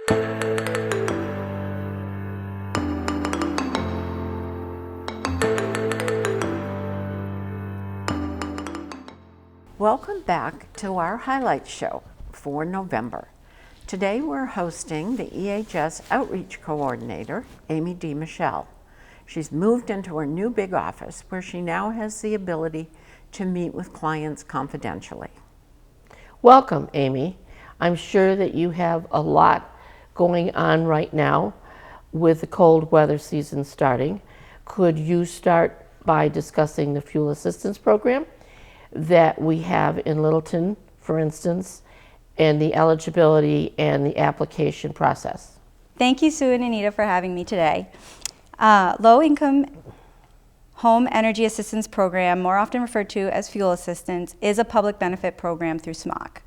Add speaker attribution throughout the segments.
Speaker 1: Welcome back to our highlight show for November. Today we're hosting the EHS Outreach Coordinator, Amy DeMichele. She's moved into her new big office where she now has the ability to meet with clients confidentially.
Speaker 2: Welcome, Amy. I'm sure that you have a lot going on right now with the cold weather season starting. Could you start by discussing the fuel assistance program that we have in Littleton, for instance, and the eligibility and the application process?
Speaker 3: Thank you, Sue and Anita, for having me today. Low-income home energy assistance program, more often referred to as fuel assistance, is a public benefit program through Smok.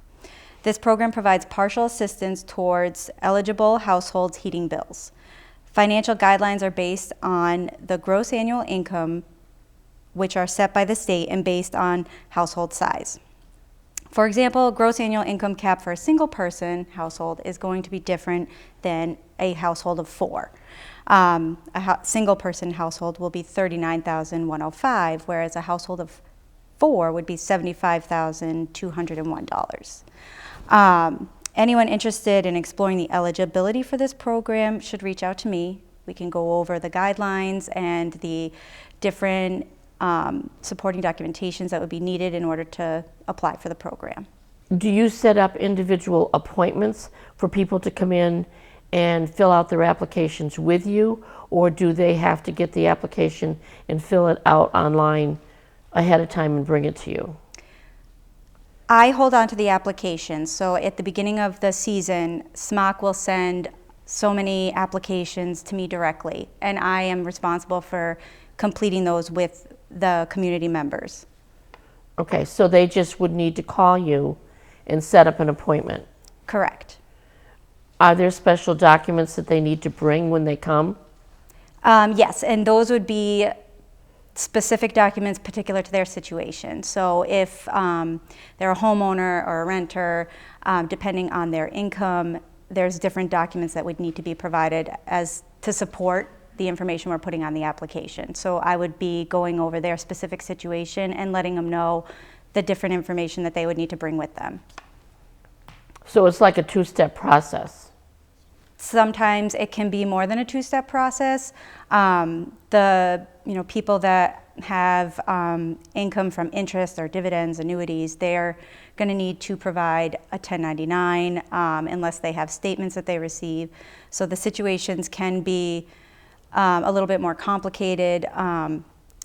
Speaker 3: This program provides partial assistance towards eligible households' heating bills. Financial guidelines are based on the gross annual income, which are set by the state and based on household size. For example, gross annual income cap for a single person household is going to be different than a household of 4. A single person household will be $39,105, whereas a household of 4 would be $75,201. Anyone interested in exploring the eligibility for this program should reach out to me. We can go over the guidelines and the different supporting documentations that would be needed in order to apply for the program.
Speaker 2: Do you set up individual appointments for people to come in and fill out their applications with you, or do they have to get the application and fill it out online ahead of time and bring it to you?
Speaker 3: I hold on to the application, so at the beginning of the season, Smok will send so many applications to me directly, and I am responsible for completing those with the community members.
Speaker 2: Okay, so they just would need to call you and set up an appointment?
Speaker 3: Correct.
Speaker 2: Are there special documents that they need to bring when they come?
Speaker 3: Yes, and those would be specific documents particular to their situation. So if they're a homeowner or a renter, depending on their income, there's different documents that would need to be provided as to support the information we're putting on the application. So I would be going over their specific situation and letting them know the different information that they would need to bring with them.
Speaker 2: So it's like a 2-step process.
Speaker 3: Sometimes it can be more than a 2-step process. The people that have income from interest or dividends, annuities, they're going to need to provide a 1099 unless they have statements that they receive. So the situations can be a little bit more complicated.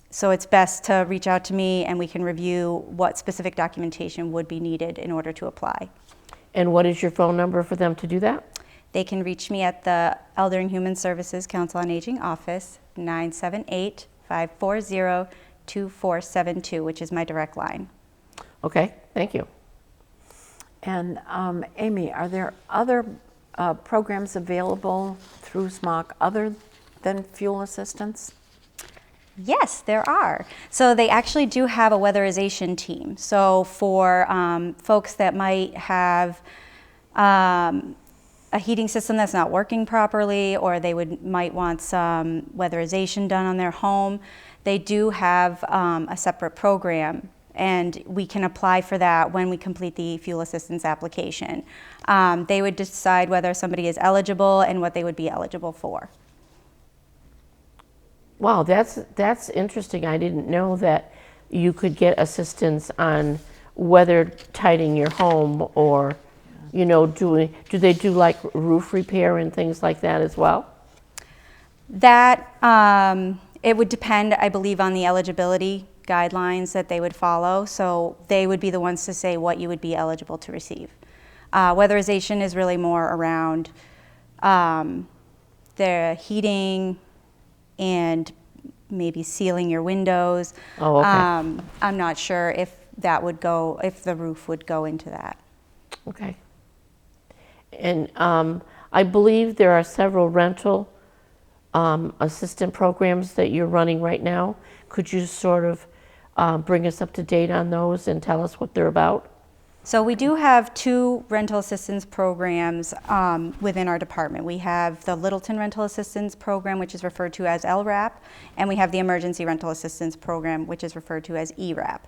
Speaker 3: So it's best to reach out to me and we can review what specific documentation would be needed in order to apply.
Speaker 2: And what is your phone number for them to do that?
Speaker 3: They can reach me at the Elder and Human Services Council on Aging office, 978-540-2472, which is my direct line.
Speaker 2: Okay, thank you.
Speaker 1: And Amy, are there other programs available through Smok other than fuel assistance?
Speaker 3: Yes, there are. So they actually do have a weatherization team. So for folks that might have a heating system that's not working properly, or they might want some weatherization done on their home, they do have a separate program, and we can apply for that when we complete the fuel assistance application. They would decide whether somebody is eligible and what they would be eligible for.
Speaker 2: Wow, that's interesting. I didn't know that you could get assistance on weather tightening your home, or do they do like roof repair and things like that as well?
Speaker 3: That it would depend, I believe, on the eligibility guidelines that they would follow. So they would be the ones to say what you would be eligible to receive. Weatherization is really more around the heating and maybe sealing your windows.
Speaker 2: Oh, okay.
Speaker 3: I'm not sure if that would go, if the roof would go into that.
Speaker 2: Okay. And I believe there are several rental assistant programs that you're running right now. Could you sort of bring us up to date on those and tell us what they're about?
Speaker 3: So we do have two rental assistance programs within our department. We have the Littleton Rental Assistance Program, which is referred to as LRAP, and we have the Emergency Rental Assistance Program, which is referred to as ERAP.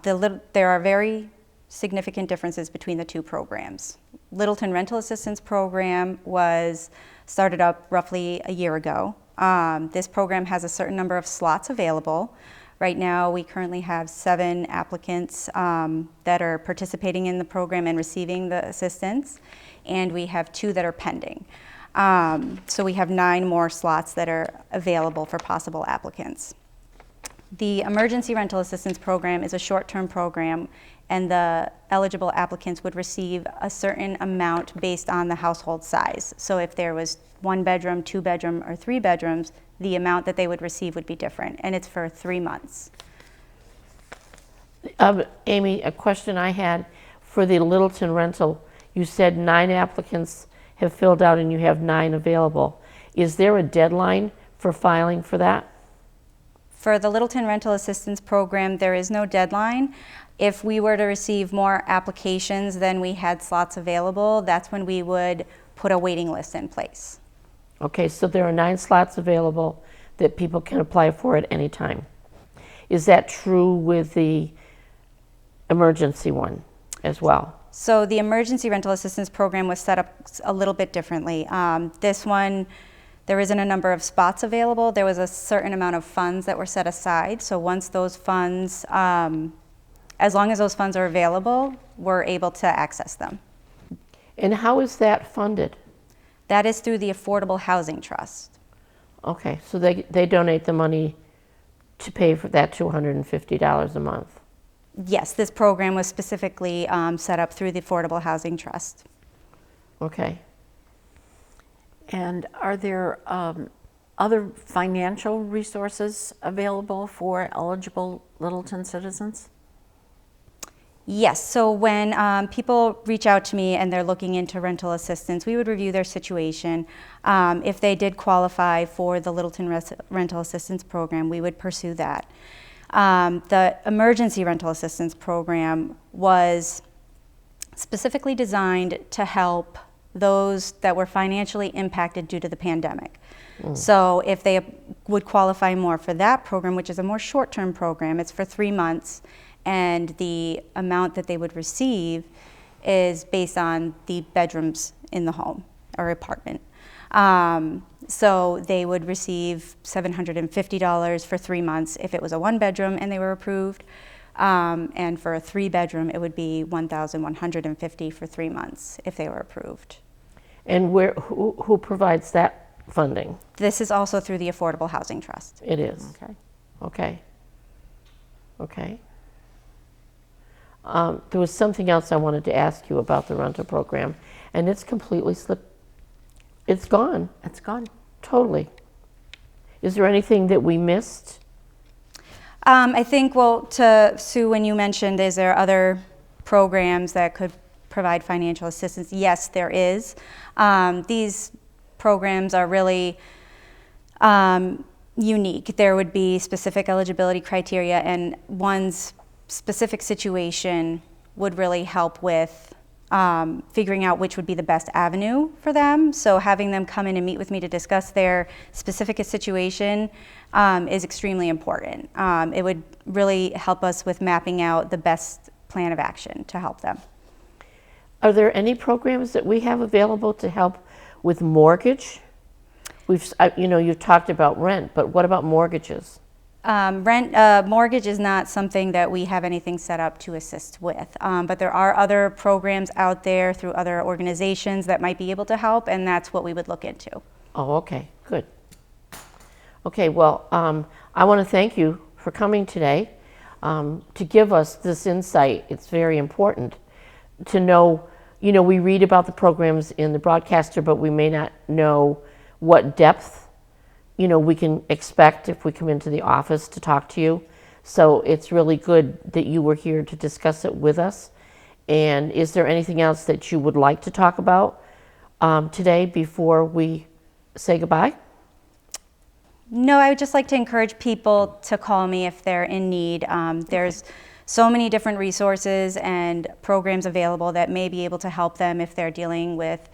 Speaker 3: There are very significant differences between the two programs. Littleton Rental Assistance Program was started up roughly a year ago. This program has a certain number of slots available. Right now, we currently have 7 applicants that are participating in the program and receiving the assistance, and we have 2 that are pending. So we have 9 more slots that are available for possible applicants. The Emergency Rental Assistance Program is a short-term program, and the eligible applicants would receive a certain amount based on the household size. So if there was 1 bedroom, 2 bedroom, or 3 bedrooms, the amount that they would receive would be different, and it's for 3 months.
Speaker 2: Amy, a question I had for the Littleton rental, you said 9 applicants have filled out and you have 9 available. Is there a deadline for filing for that?
Speaker 3: For the Littleton Rental Assistance Program, there is no deadline. If we were to receive more applications than we had slots available, that's when we would put a waiting list in place.
Speaker 2: Okay, so there are 9 slots available that people can apply for at any time. Is that true with the emergency one as well?
Speaker 3: So the Emergency Rental Assistance Program was set up a little bit differently. This one, there isn't a number of spots available. There was a certain amount of funds that were set aside. So once those funds, as long as those funds are available, we're able to access them.
Speaker 2: And how is that funded?
Speaker 3: That is through the Affordable Housing Trust.
Speaker 2: Okay, so they donate the money to pay for that $250 a month.
Speaker 3: Yes, this program was specifically set up through the Affordable Housing Trust.
Speaker 2: Okay.
Speaker 1: And are there other financial resources available for eligible Littleton citizens?
Speaker 3: Yes, so when people reach out to me and they're looking into rental assistance, we would review their situation. If they did qualify for the Littleton Rental Assistance Program, we would pursue that. The Emergency Rental Assistance Program was specifically designed to help those that were financially impacted due to the pandemic. So if they would qualify more for that program, which is a more short-term program, it's for 3 months, and the amount that they would receive is based on the bedrooms in the home or apartment. So they would receive $750 for 3 months if it was a 1-bedroom and they were approved. And for a 3-bedroom, it would be $1,150 for 3 months if they were approved.
Speaker 2: And who provides that funding?
Speaker 3: This is also through the Affordable Housing Trust.
Speaker 2: It is.
Speaker 1: Okay.
Speaker 2: Okay. Okay. There was something else I wanted to ask you about the rental program, and it's completely slipped. It's gone.
Speaker 1: It's gone.
Speaker 2: Totally. Is there anything that we missed?
Speaker 3: I think, well, to Sue, when you mentioned, is there other programs that could provide financial assistance? Yes, there is. These programs are really unique. There would be specific eligibility criteria, and one's specific situation would really help with figuring out which would be the best avenue for them. So having them come in and meet with me to discuss their specific situation is extremely important. It would really help us with mapping out the best plan of action to help them.
Speaker 2: Are there any programs that we have available to help with mortgage? You've talked about rent, but what about mortgages?
Speaker 3: Mortgage is not something that we have anything set up to assist with, but there are other programs out there through other organizations that might be able to help, and that's what we would look into.
Speaker 2: Oh, okay, good. Okay, well, I want to thank you for coming today to give us this insight. It's very important to know, we read about the programs in the broadcaster, but we may not know what depth we can expect if we come into the office to talk to you. So it's really good that you were here to discuss it with us. And is there anything else that you would like to talk about today before we say goodbye?
Speaker 3: No, I would just like to encourage people to call me if they're in need. There's so many different resources and programs available that may be able to help them if they're dealing with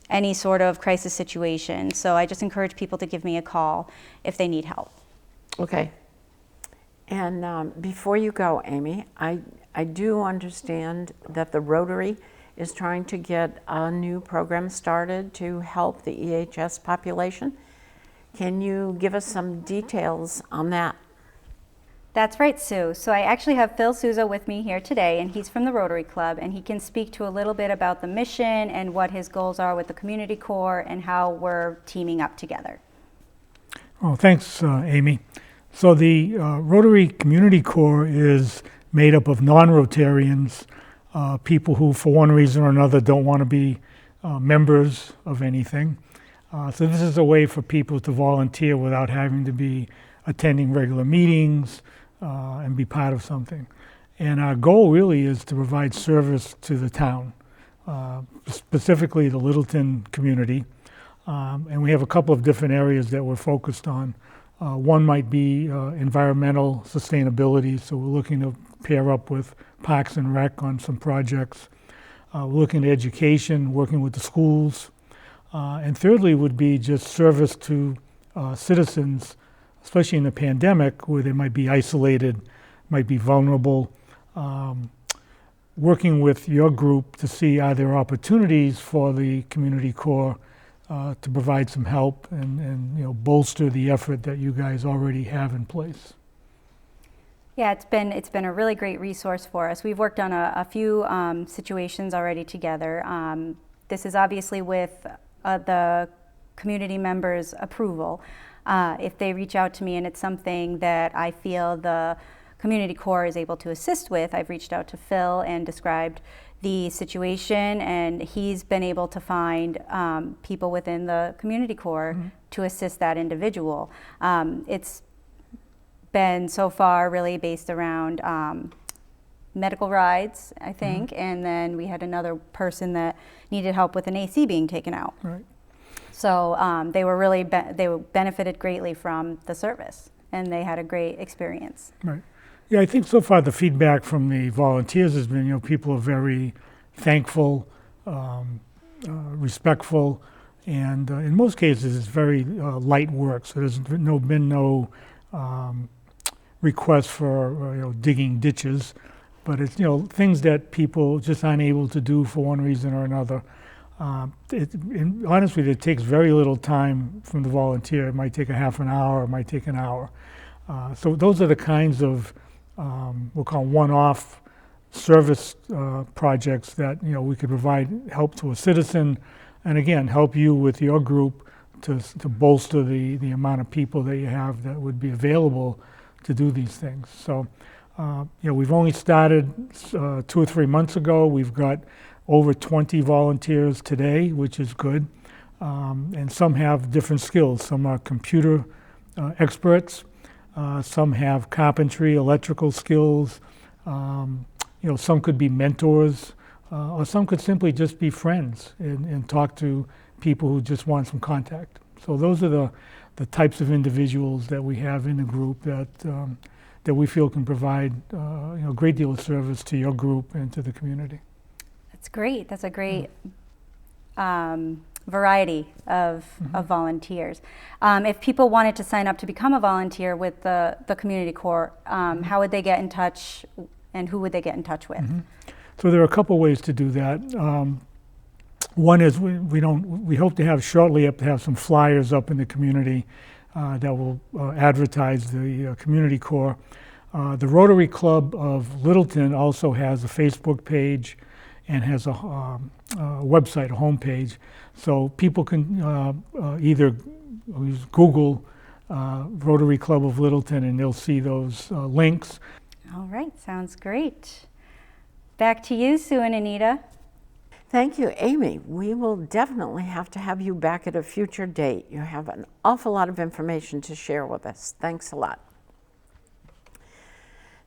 Speaker 3: any sort of crisis situation. So I just encourage people to give me a call if they need help.
Speaker 2: Okay.
Speaker 1: And before you go, Amy, I do understand that the Rotary is trying to get a new program started to help the EHS population. Can you give us some details on that?
Speaker 3: That's right, Sue. So I actually have Phil Souza with me here today, and he's from the Rotary Club, and he can speak to a little bit about the mission and what his goals are with the Community Corps and how we're teaming up together.
Speaker 4: Oh, thanks, Amy. So the Rotary Community Corps is made up of non-Rotarians, people who, for one reason or another, don't want to be members of anything. So this is a way for people to volunteer without having to be attending regular meetings and be part of something. And our goal really is to provide service to the town, specifically the Littleton community. And we have a couple of different areas that we're focused on. One might be environmental sustainability, so we're looking to pair up with Parks and Rec on some projects. We're looking at education, working with the schools. And thirdly would be just service to citizens, especially in the pandemic where they might be isolated, might be vulnerable. Working with your group to see are there opportunities for the Community Corps to provide some help and bolster the effort that you guys already have in place.
Speaker 3: Yeah, it's been a really great resource for us. We've worked on a few situations already together. This is obviously with the community members' approval. If they reach out to me and it's something that I feel the Community Corps is able to assist with, I've reached out to Phil and described the situation, and he's been able to find people within the Community Corps to assist that individual. It's been so far really based around medical rides, I think, and then we had another person that needed help with an AC being taken out.
Speaker 4: Right.
Speaker 3: So they were really they benefited greatly from the service, and they had a great experience.
Speaker 4: Right. Yeah, I think so far the feedback from the volunteers has been, people are very thankful, respectful, and in most cases it's very light work. So there's been no request for digging ditches, but it's things that people just aren't able to do for one reason or another. Honestly, it takes very little time from the volunteer. It might take a half an hour, it might take an hour. So those are the kinds of we'll call one-off service projects that we could provide help to a citizen, and again help you with your group to bolster the amount of people that you have that would be available to do these things. So we've only started 2 or 3 months ago. We've got over 20 volunteers today, which is good, and some have different skills. Some are computer experts. Some have carpentry, electrical skills. Some could be mentors, or some could simply just be friends and talk to people who just want some contact. So those are the types of individuals that we have in the group that we feel can provide a great deal of service to your group and to the community.
Speaker 3: That's great. That's a great variety of volunteers. If people wanted to sign up to become a volunteer with the Community Corps, how would they get in touch, and who would they get in touch with?
Speaker 4: So there are a couple ways to do that. One is we hope to have shortly some flyers up in the community that will advertise the Community Corps. The Rotary Club of Littleton also has a Facebook page and has a website, a homepage. So people can either use Google Rotary Club of Littleton and they'll see those links.
Speaker 3: All right, sounds great. Back to you, Sue and Anita.
Speaker 1: Thank you, Amy. We will definitely have to have you back at a future date. You have an awful lot of information to share with us. Thanks a lot.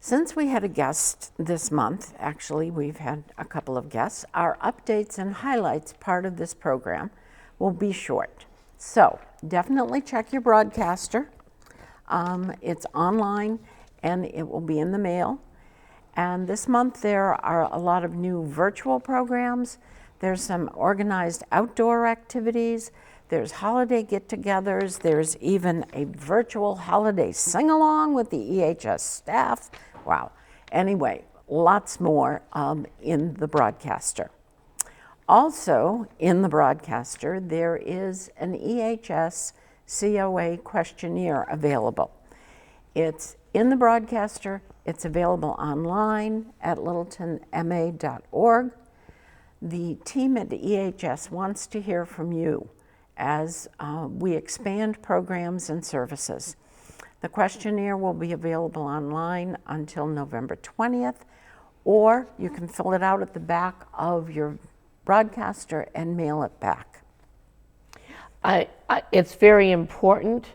Speaker 1: Since we had a guest this month, actually we've had a couple of guests, our updates and highlights part of this program will be short. So definitely check your broadcaster. It's online and it will be in the mail. And this month there are a lot of new virtual programs. There's some organized outdoor activities. There's holiday get-togethers. There's even a virtual holiday sing-along with the EHS staff. Wow. Anyway, lots more in the broadcaster. Also in the broadcaster, there is an EHS COA questionnaire available. It's in the broadcaster. It's available online at littletonma.org. The team at EHS wants to hear from you as we expand programs and services. The questionnaire will be available online until November 20th, or you can fill it out at the back of your broadcaster and mail it back.
Speaker 2: It's very important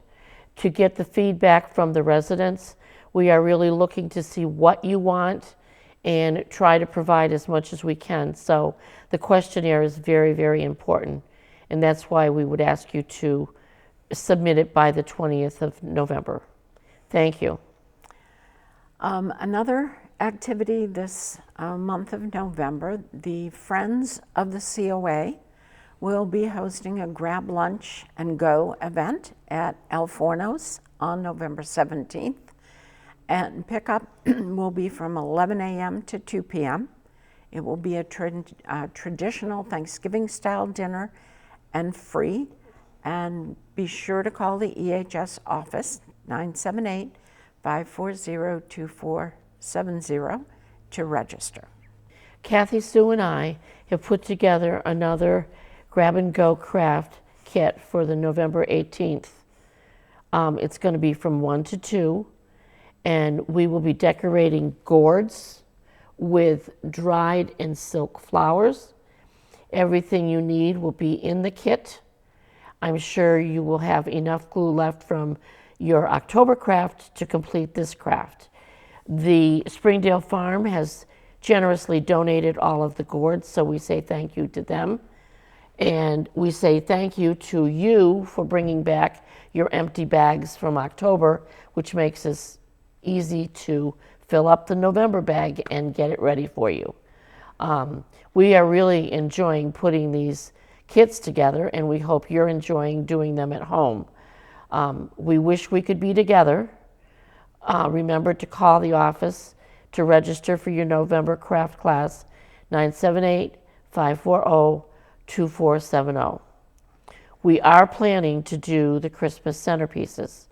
Speaker 2: to get the feedback from the residents. We are really looking to see what you want and try to provide as much as we can. So the questionnaire is very, very important. And that's why we would ask you to submit it by the 20th of November. Thank you.
Speaker 1: Another activity this month of November, the Friends of the COA will be hosting a Grab Lunch and Go event at El Fornos on November 17th. And pickup will be from 11 a.m. to 2 p.m. It will be a traditional Thanksgiving-style dinner and free. And be sure to call the EHS office, 978-540-2470, to register.
Speaker 2: Kathy, Sue, and I have put together another grab-and-go craft kit for the November 18th. It's going to be from 1 to 2. And we will be decorating gourds with dried and silk flowers. Everything you need will be in the kit. I'm sure you will have enough glue left from your October craft to complete this craft. The Springdale Farm has generously donated all of the gourds, so we say thank you to them. And we say thank you to you for bringing back your empty bags from October, which makes us easy to fill up the November bag and get it ready for you. We are really enjoying putting these kits together, and we hope you're enjoying doing them at home. We wish we could be together. Remember to call the office to register for your November craft class, 978-540-2470. We are planning to do the Christmas centerpieces,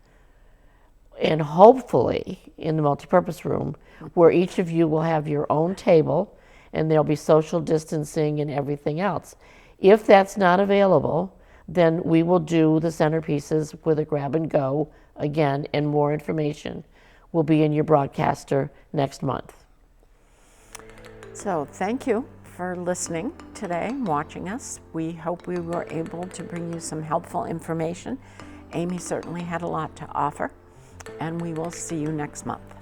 Speaker 2: and hopefully in the multipurpose room, where each of you will have your own table and there'll be social distancing and everything else. If that's not available, then we will do the centerpieces with a grab and go again, and more information will be in your broadcaster next month.
Speaker 1: So thank you for listening today and watching us. We hope we were able to bring you some helpful information. Amy certainly had a lot to offer, and we will see you next month.